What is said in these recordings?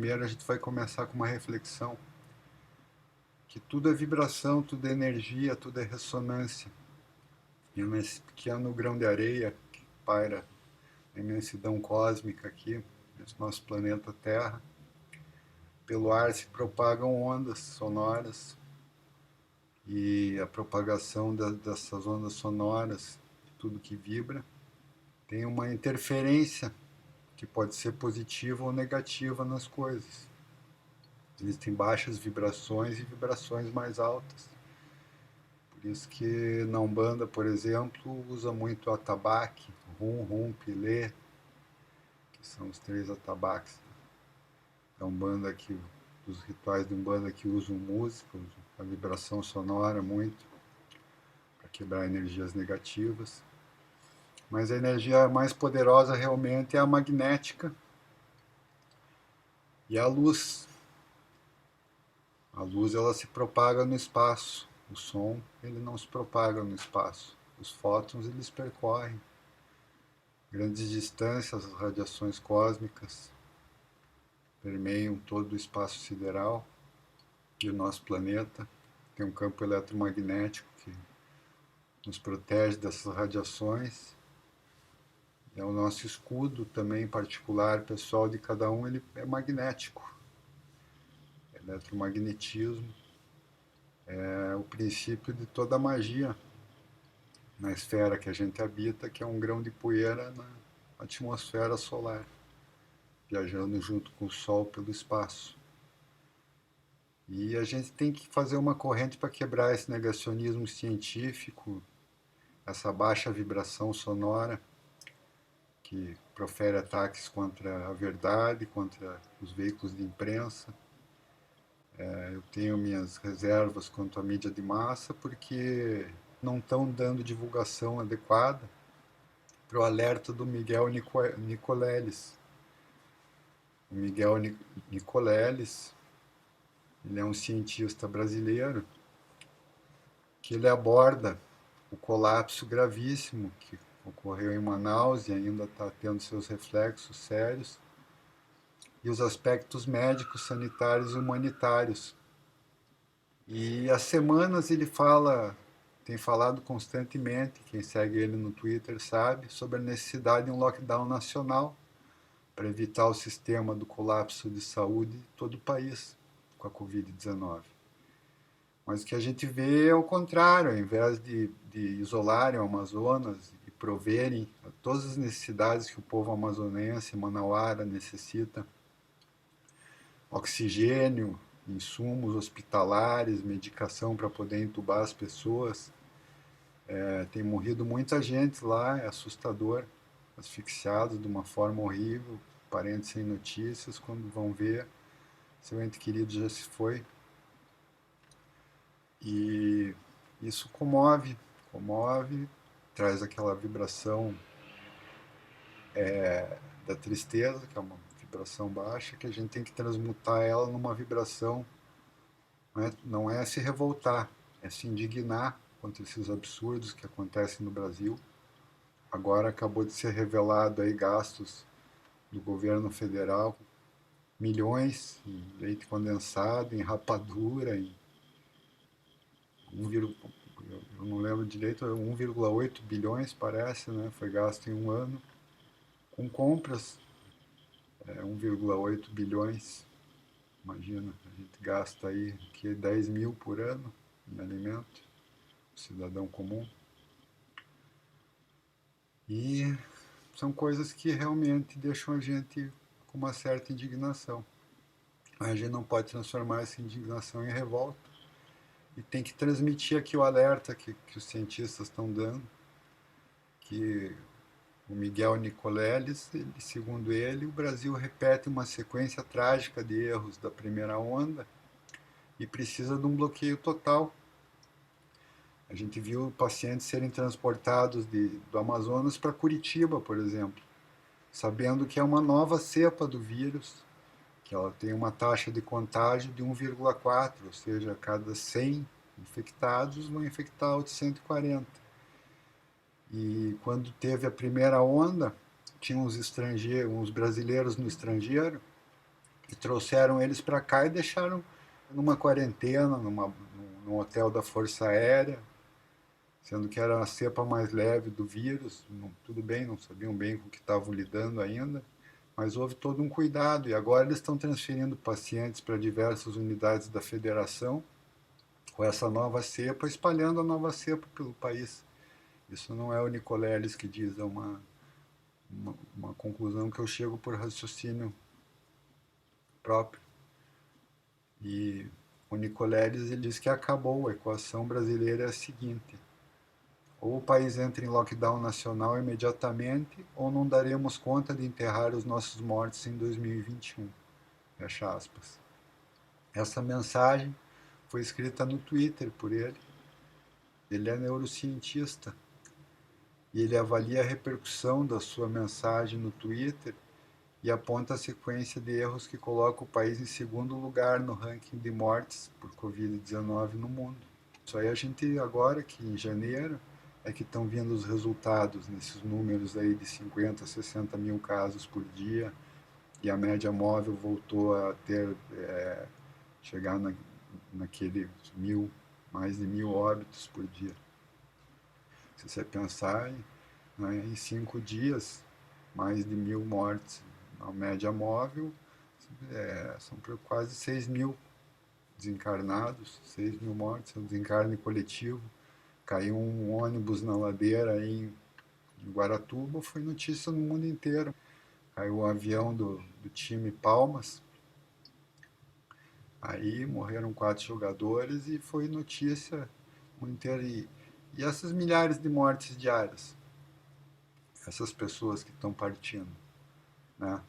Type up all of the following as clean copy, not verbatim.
primeiro a gente vai começar com uma reflexão, que tudo é vibração, tudo é energia, tudo é ressonância. E nesse pequeno grão de areia que paira na imensidão cósmica aqui, nesse nosso planeta Terra, pelo ar se propagam ondas sonoras, e a propagação dessas ondas sonoras, tudo que vibra, tem uma interferência que pode ser positiva ou negativa nas coisas. Existem baixas vibrações e vibrações mais altas. Por isso que na Umbanda, por exemplo, usa muito o atabaque, rum, rum, pilê, que são os três atabaques da Umbanda, que, dos rituais de Umbanda que usam música, usam a vibração sonora muito, para quebrar energias negativas. Mas a energia mais poderosa realmente é a magnética e a luz. A luz ela se propaga no espaço, o som ele não se propaga no espaço. Os fótons eles percorrem grandes distâncias, as radiações cósmicas permeiam todo o espaço sideral e o nosso planeta tem um campo eletromagnético que nos protege dessas radiações. É o nosso escudo também particular, pessoal de cada um, ele é magnético. Eletromagnetismo é o princípio de toda a magia na esfera que a gente habita, que é um grão de poeira na atmosfera solar, viajando junto com o Sol pelo espaço. E a gente tem que fazer uma corrente para quebrar esse negacionismo científico, essa baixa vibração sonora que profere ataques contra a verdade, contra os veículos de imprensa. Eu tenho minhas reservas quanto à mídia de massa porque não estão dando divulgação adequada para o alerta do Miguel Nicoleles. O Miguel Nicoleles, ele é um cientista brasileiro que ele aborda o colapso gravíssimo que ocorreu em Manaus e ainda está tendo seus reflexos sérios, e os aspectos médicos, sanitários e humanitários. E há semanas ele tem falado constantemente, quem segue ele no Twitter sabe, sobre a necessidade de um lockdown nacional para evitar o sistema do colapso de saúde de todo o país com a Covid-19. Mas o que a gente vê é o contrário, ao invés de isolarem o Amazonas e proverem todas as necessidades que o povo amazonense, manauara, necessita, oxigênio, insumos hospitalares, medicação para poder entubar as pessoas. Tem morrido muita gente lá, é assustador, asfixiados de uma forma horrível, parentes sem notícias, quando vão ver, seu ente querido já se foi. E isso comove, traz aquela vibração da tristeza, que é uma vibração baixa, que a gente tem que transmutar ela numa vibração, não é se revoltar, é se indignar contra esses absurdos que acontecem no Brasil. Agora acabou de ser revelado aí gastos do governo federal, milhões em leite condensado, em rapadura, em eu não lembro direito, 1,8 bilhões parece, né? Foi gasto em um ano, com compras, 1,8 bilhões, imagina, a gente gasta aí que 10 mil por ano em alimento, cidadão comum. E são coisas que realmente deixam a gente com uma certa indignação. A gente não pode transformar essa indignação em revolta e tem que transmitir aqui o alerta que os cientistas estão dando, que o Miguel Nicoleles, segundo ele, o Brasil repete uma sequência trágica de erros da primeira onda e precisa de um bloqueio total. A gente viu pacientes serem transportados do Amazonas para Curitiba, por exemplo, sabendo que é uma nova cepa do vírus, que ela tem uma taxa de contágio de 1,4, ou seja, a cada 100 infectados vão infectar 840. E quando teve a primeira onda, tinha uns brasileiros no estrangeiro e trouxeram eles para cá e deixaram numa quarentena, num hotel da Força Aérea, sendo que era a cepa mais leve do vírus. Não, tudo bem, não sabiam bem com o que estavam lidando ainda, mas houve todo um cuidado e agora eles estão transferindo pacientes para diversas unidades da federação com essa nova cepa, espalhando a nova cepa pelo país. Isso não é o Nicoleles que diz, é uma conclusão que eu chego por raciocínio próprio. E o Nicoleles ele diz que acabou, a equação brasileira é a seguinte: ou o país entra em lockdown nacional imediatamente, ou não daremos conta de enterrar os nossos mortos em 2021. Fecha aspas. Essa mensagem foi escrita no Twitter por ele. Ele é neurocientista e ele avalia a repercussão da sua mensagem no Twitter e aponta a sequência de erros que coloca o país em segundo lugar no ranking de mortes por Covid-19 no mundo. Isso aí a gente agora que em janeiro é que estão vindo os resultados nesses números aí de 50, 60 mil casos por dia e a média móvel voltou a ter chegar naquele mais de 1.000 óbitos por dia. Se você pensar em 5 dias, mais de 1.000 mortes na média móvel, são quase 6.000 desencarnados, 6.000 mortes, é um desencarne coletivo. Caiu um ônibus na ladeira aí em Guaratuba, foi notícia no mundo inteiro. Caiu um avião do time Palmas, aí morreram 4 jogadores e foi notícia no mundo inteiro. E essas milhares de mortes diárias, essas pessoas que estão partindo, né?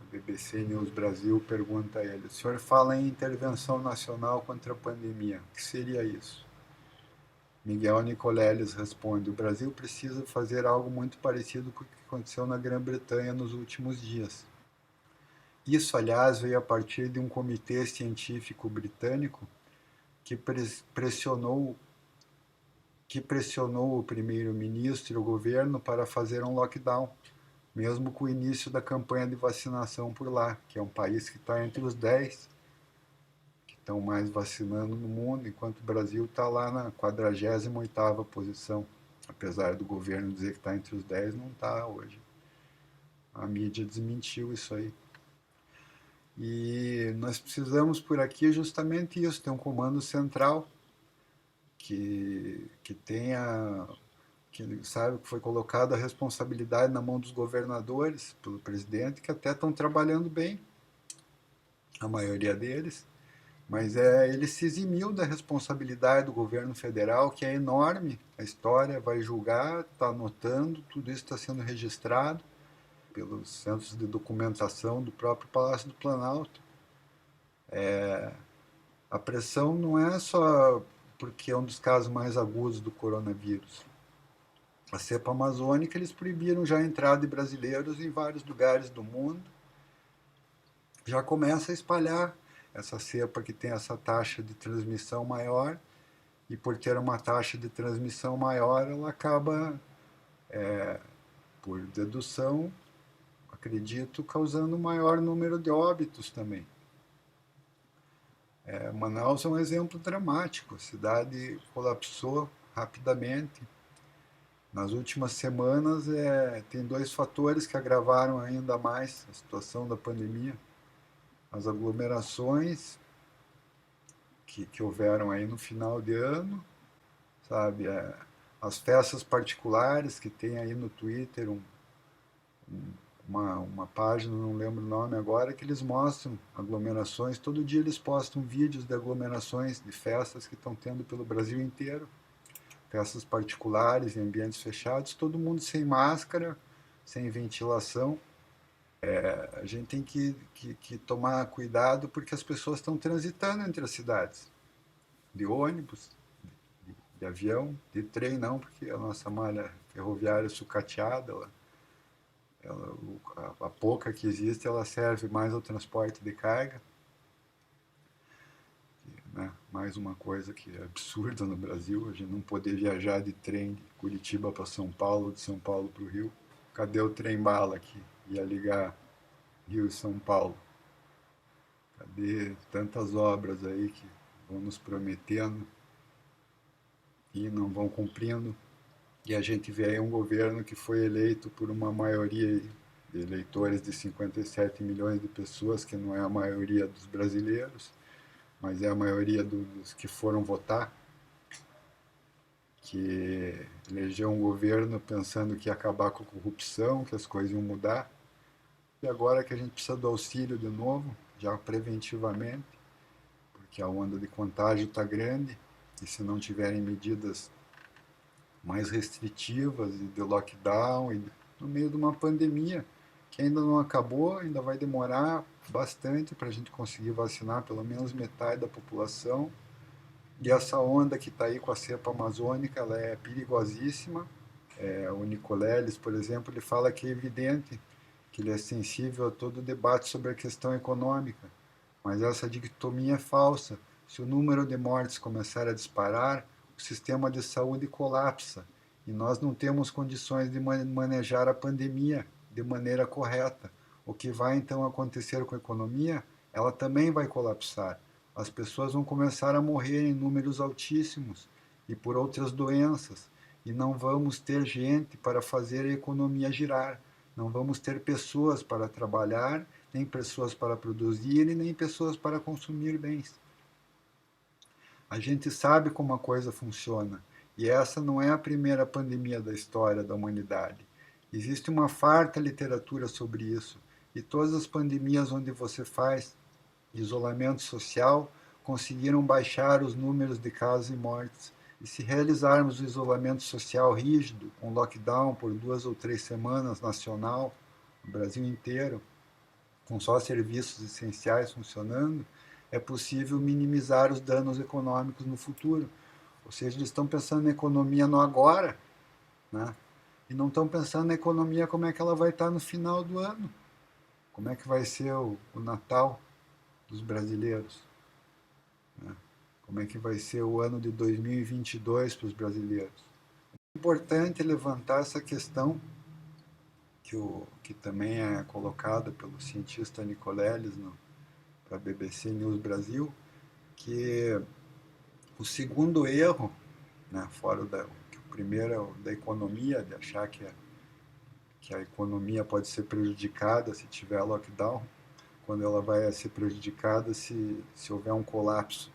A BBC News Brasil pergunta a ele: o senhor fala em intervenção nacional contra a pandemia, o que seria isso? Miguel Nicoleles responde: o Brasil precisa fazer algo muito parecido com o que aconteceu na Grã-Bretanha nos últimos dias. Isso, aliás, veio a partir de um comitê científico britânico que pressionou o primeiro-ministro e o governo para fazer um lockdown, mesmo com o início da campanha de vacinação por lá, que é um país que está entre os 10 que estão mais vacinando no mundo, enquanto o Brasil está lá na 48ª posição. Apesar do governo dizer que está entre os 10, não está hoje. A mídia desmentiu isso aí. E nós precisamos por aqui justamente isso, ter um comando central que tenha, que sabe que foi colocada a responsabilidade na mão dos governadores, pelo presidente, que até estão trabalhando bem, a maioria deles, mas ele se eximiu da responsabilidade do governo federal, que é enorme, a história vai julgar, está anotando, tudo isso está sendo registrado pelos centros de documentação do próprio Palácio do Planalto. A pressão não é só porque é um dos casos mais agudos do coronavírus. A cepa amazônica, eles proibiram já a entrada de brasileiros em vários lugares do mundo. Já começa a espalhar essa cepa que tem essa taxa de transmissão maior, e por ter uma taxa de transmissão maior, ela acaba, por dedução, acredito, causando um maior número de óbitos também. Manaus é um exemplo dramático, a cidade colapsou rapidamente. Nas últimas semanas, tem 2 fatores que agravaram ainda mais a situação da pandemia. As aglomerações que houveram aí no final de ano, sabe? As festas particulares que tem aí no Twitter, uma página, não lembro o nome agora, que eles mostram aglomerações. Todo dia eles postam vídeos de aglomerações, de festas que estão tendo pelo Brasil inteiro. Festas particulares, em ambientes fechados, todo mundo sem máscara, sem ventilação. A gente tem que tomar cuidado porque as pessoas estão transitando entre as cidades, de ônibus, de avião, de trem não, porque a nossa malha ferroviária é sucateada, a pouca que existe, ela serve mais ao transporte de carga, né? Mais uma coisa que é absurda no Brasil, a gente não poder viajar de trem de Curitiba para São Paulo, de São Paulo para o Rio. Cadê o trem-bala que ia ligar Rio e São Paulo? de tantas obras aí que vão nos prometendo e não vão cumprindo. E a gente vê aí um governo que foi eleito por uma maioria de eleitores de 57 milhões de pessoas, que não é a maioria dos brasileiros, mas é a maioria dos que foram votar, que elegeu um governo pensando que ia acabar com a corrupção, que as coisas iam mudar. E agora que a gente precisa do auxílio de novo, já preventivamente, porque a onda de contágio está grande, e se não tiverem medidas mais restritivas e de lockdown, e no meio de uma pandemia que ainda não acabou, ainda vai demorar bastante para a gente conseguir vacinar pelo menos metade da população. E essa onda que está aí com a cepa amazônica, ela é perigosíssima. O Nicoleles, por exemplo, ele fala que é evidente que ele é sensível a todo o debate sobre a questão econômica, mas essa dicotomia é falsa. Se o número de mortes começar a disparar, o sistema de saúde colapsa e nós não temos condições de manejar a pandemia de maneira correta. O que vai então acontecer com a economia? Ela também vai colapsar. As pessoas vão começar a morrer em números altíssimos e por outras doenças, e não vamos ter gente para fazer a economia girar. Não vamos ter pessoas para trabalhar, nem pessoas para produzir e nem pessoas para consumir bens. A gente sabe como a coisa funciona, e essa não é a primeira pandemia da história da humanidade. Existe uma farta literatura sobre isso, e todas as pandemias onde você faz isolamento social conseguiram baixar os números de casos e mortes. E se realizarmos o isolamento social rígido, um lockdown por 2 ou 3 semanas nacional, no Brasil inteiro, com só serviços essenciais funcionando, é possível minimizar os danos econômicos no futuro. Ou seja, eles estão pensando na economia no agora, né? E não estão pensando na economia como é que ela vai estar no final do ano, como é que vai ser o Natal dos brasileiros, né? Como é que vai ser o ano de 2022 para os brasileiros. É importante levantar essa questão que também é colocada pelo cientista Nicoleles para a BBC News Brasil, que o segundo erro, né, fora que o primeiro é o da economia, de achar que a economia pode ser prejudicada se tiver lockdown, quando ela vai ser prejudicada se houver um colapso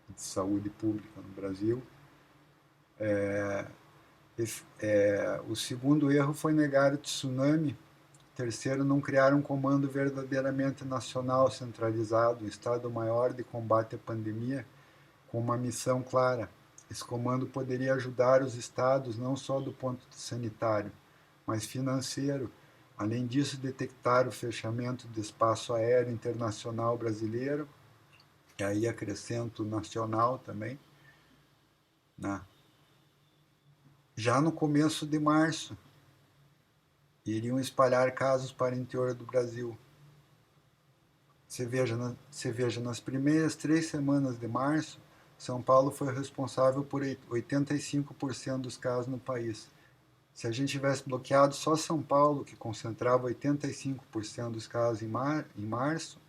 de saúde pública no Brasil. O segundo erro foi negar o tsunami. Terceiro, não criar um comando verdadeiramente nacional centralizado, um Estado-Maior de combate à pandemia, com uma missão clara. Esse comando poderia ajudar os estados não só do ponto sanitário, mas financeiro. Além disso, detectar o fechamento do espaço aéreo internacional brasileiro, e aí acrescento nacional também, né? Já no começo de março, iriam espalhar casos para o interior do Brasil. Você veja, nas primeiras 3 semanas de março, São Paulo foi responsável por 85% dos casos no país. Se a gente tivesse bloqueado só São Paulo, que concentrava 85% dos casos em março,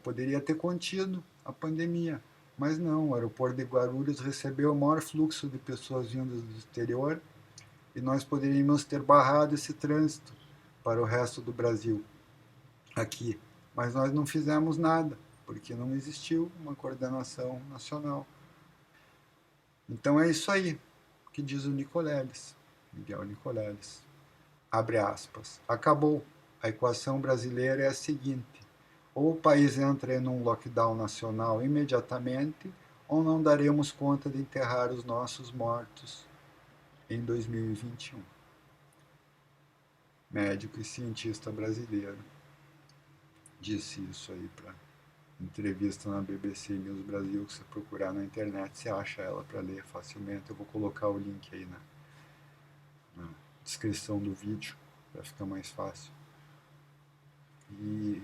poderia ter contido a pandemia. Mas não, o aeroporto de Guarulhos recebeu o maior fluxo de pessoas vindas do exterior e nós poderíamos ter barrado esse trânsito para o resto do Brasil aqui. Mas nós não fizemos nada, porque não existiu uma coordenação nacional. Então é isso aí que diz o Nicoleles, Miguel Nicoleles. Abre aspas. Acabou. A equação brasileira é a seguinte: ou o país entra em um lockdown nacional imediatamente, ou não daremos conta de enterrar os nossos mortos em 2021. Médico e cientista brasileiro disse isso aí para entrevista na BBC News Brasil, que você procurar na internet, você acha ela para ler facilmente. Eu vou colocar o link aí na descrição do vídeo para ficar mais fácil. E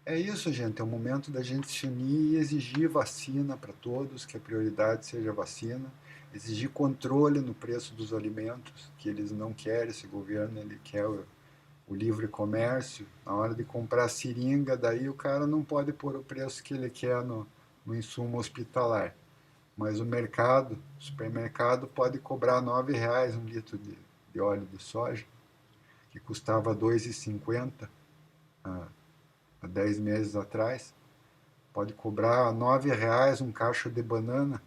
é isso, gente. É o momento da gente se unir e exigir vacina para todos, que a prioridade seja a vacina, exigir controle no preço dos alimentos, que eles não querem, esse governo ele quer o o livre comércio, na hora de comprar seringa, daí o cara não pode pôr o preço que ele quer no insumo hospitalar. Mas o supermercado pode cobrar R$ 9 um litro de óleo de soja, que custava R$ 2,50 há 10 meses atrás. Pode cobrar R$ 9 um cacho de banana,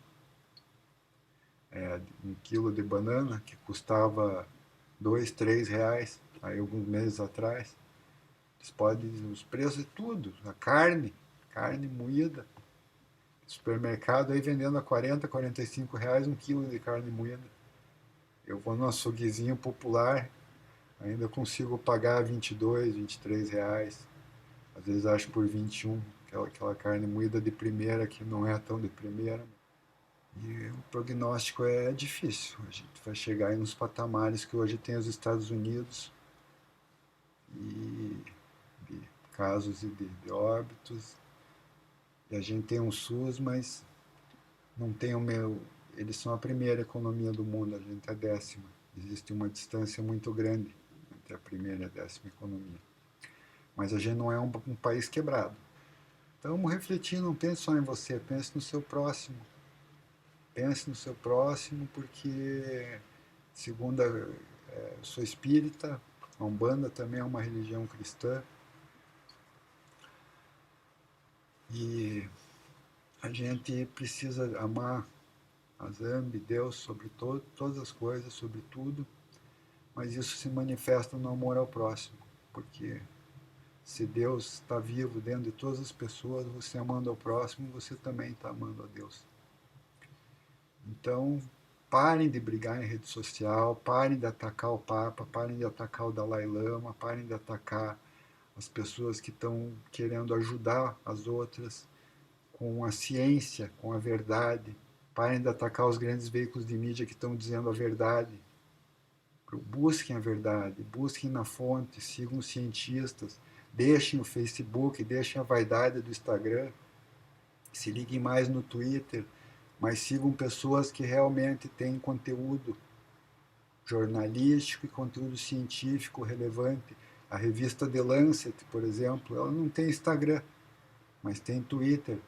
um quilo de banana, que custava R$ 2, R$ 3 aí alguns meses atrás. Eles podem, os preços de tudo, a carne moída, supermercado aí vendendo a R$ 40, R$ 45 um quilo de carne moída. Eu vou no açouguezinho popular, ainda consigo pagar R$ 22, R$ 23. Às vezes acho por 21, aquela carne moída de primeira que não é tão de primeira. E o prognóstico é difícil. A gente vai chegar aí nos patamares que hoje tem os Estados Unidos e de casos e de óbitos. E a gente tem um SUS, mas não tem o meu. Eles são a primeira economia do mundo, a gente é a 10ª. Existe uma distância muito grande entre a primeira e a 10ª economia. Mas a gente não é um país quebrado. Então vamos refletir, não pense só em você, pense no seu próximo. Pense no seu próximo, porque, segundo eu sou espírita, a Umbanda também é uma religião cristã, e a gente precisa amar a Zambi, Deus, sobre todas as coisas, sobre tudo, mas isso se manifesta no amor ao próximo, porque se Deus está vivo dentro de todas as pessoas, você amando ao próximo, você também está amando a Deus. Então, parem de brigar em rede social, parem de atacar o Papa, parem de atacar o Dalai Lama, parem de atacar as pessoas que estão querendo ajudar as outras com a ciência, com a verdade. Parem de atacar os grandes veículos de mídia que estão dizendo a verdade. Busquem a verdade, busquem na fonte, sigam os cientistas, deixem o Facebook, deixem a vaidade do Instagram, se liguem mais no Twitter, mas sigam pessoas que realmente têm conteúdo jornalístico e conteúdo científico relevante. A revista The Lancet, por exemplo, ela não tem Instagram, mas tem Twitter.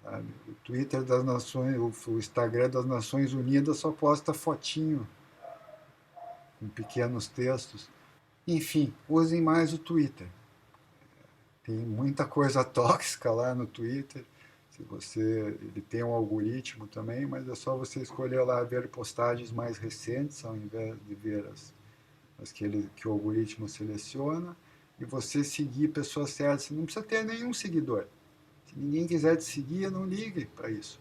Sabe? O Twitter das Nações, o Instagram das Nações Unidas só posta fotinho com pequenos textos. Enfim, usem mais o Twitter. Tem muita coisa tóxica lá no Twitter. Se você, ele tem um algoritmo também, mas é só você escolher lá ver postagens mais recentes ao invés de ver as que o algoritmo seleciona, e você seguir pessoas certas. Você não precisa ter nenhum seguidor. Se ninguém quiser te seguir, não ligue para isso.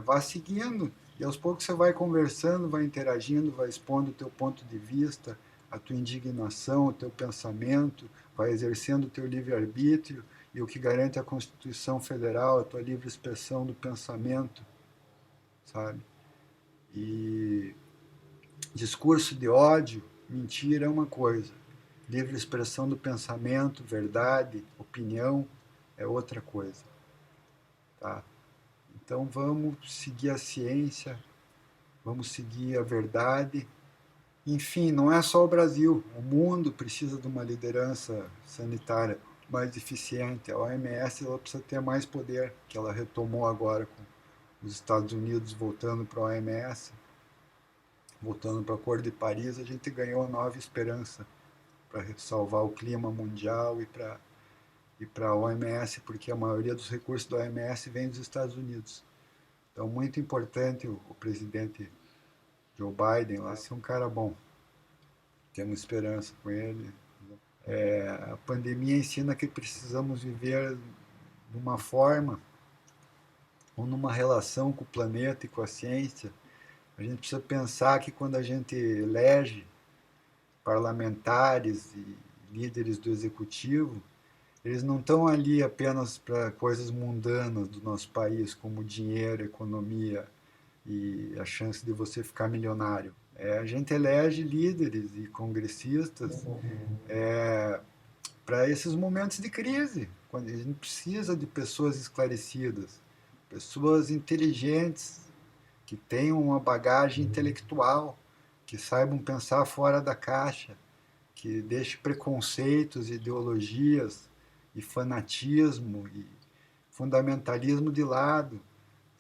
Vá seguindo e aos poucos você vai conversando, vai interagindo, vai expondo o teu ponto de vista, a tua indignação, o teu pensamento, vai exercendo o teu livre-arbítrio, e o que garante a Constituição Federal, a tua livre expressão do pensamento, sabe? E discurso de ódio, mentira é uma coisa. Livre expressão do pensamento, verdade, opinião é outra coisa, tá? Então vamos seguir a ciência, vamos seguir a verdade. Enfim, não é só o Brasil, o mundo precisa de uma liderança sanitária mais eficiente. A OMS ela precisa ter mais poder, que ela retomou agora com os Estados Unidos voltando para a OMS, voltando para o Acordo de Paris, a gente ganhou nova esperança para salvar o clima mundial e para a OMS, porque a maioria dos recursos da OMS vem dos Estados Unidos. Então, muito importante o presidente Joe Biden lá ser um cara bom. Temos esperança com ele. A pandemia ensina que precisamos viver de uma forma ou numa relação com o planeta e com a ciência. A gente precisa pensar que quando a gente elege parlamentares e líderes do executivo, eles não estão ali apenas para coisas mundanas do nosso país, como dinheiro, economia e a chance de você ficar milionário. A gente elege líderes e congressistas para esses momentos de crise, quando a gente precisa de pessoas esclarecidas, pessoas inteligentes, que tenham uma bagagem intelectual, que saibam pensar fora da caixa, que deixe preconceitos, ideologias e fanatismo e fundamentalismo de lado,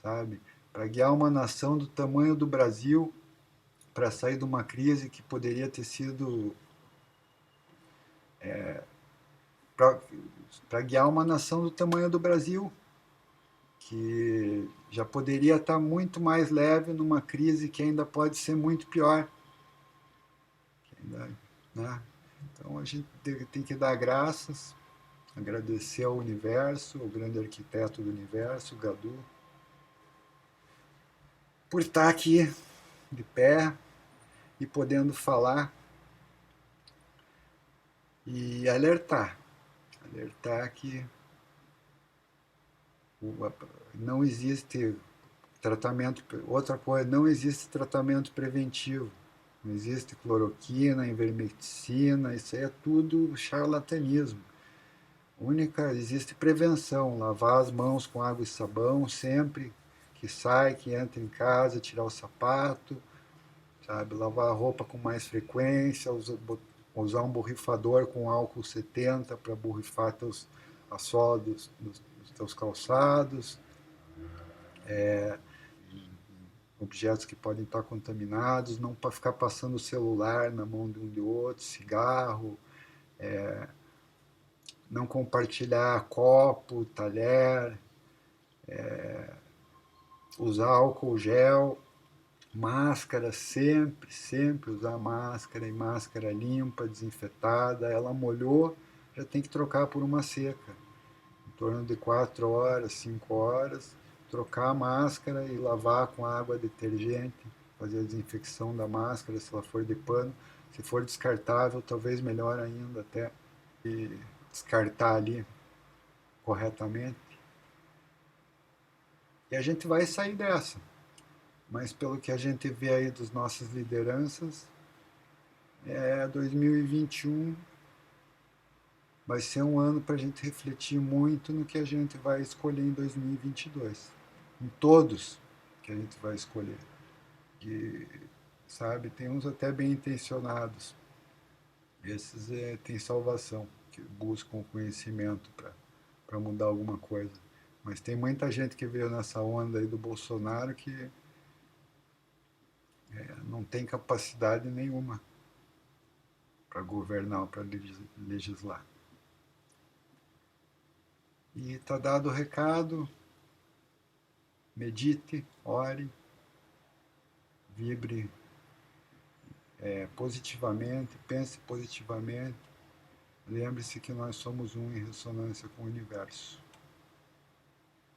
sabe? Para guiar uma nação do tamanho do Brasil para sair de uma crise que poderia ter sido para guiar uma nação do tamanho do Brasil, que já poderia estar muito mais leve numa crise que ainda pode ser muito pior. Ainda, né? Então a gente tem que dar graças, agradecer ao universo, ao grande arquiteto do universo, Gadu, por estar aqui de pé e podendo falar e alertar. Alertar que não existe tratamento. Outra coisa, não existe tratamento preventivo. Não existe cloroquina, ivermectina, isso aí é tudo charlatanismo. Única, existe prevenção, lavar as mãos com água e sabão sempre que sai, que entra em casa, tirar o sapato, sabe, lavar a roupa com mais frequência, usar um borrifador com álcool 70 para borrifar a sola dos teus calçados, objetos que podem estar contaminados, não para ficar passando o celular na mão de um de outro, cigarro, não compartilhar copo, talher, usar álcool gel, máscara sempre, sempre usar máscara e máscara limpa, desinfetada. Ela molhou, já tem que trocar por uma seca. Em torno de 4 horas, 5 horas, trocar a máscara e lavar com água detergente, fazer a desinfecção da máscara se ela for de pano. Se for descartável, talvez melhor ainda até. E descartar ali corretamente. E a gente vai sair dessa. Mas pelo que a gente vê aí das nossas lideranças, 2021 vai ser um ano para a gente refletir muito no que a gente vai escolher em 2022. Em todos que a gente vai escolher. E, sabe, tem uns até bem intencionados. Esses têm salvação, que buscam conhecimento para mudar alguma coisa. Mas tem muita gente que veio nessa onda aí do Bolsonaro que não tem capacidade nenhuma para governar, para legislar. E está dado o recado, medite, ore, vibre positivamente, pense positivamente. Lembre-se que nós somos um em ressonância com o universo.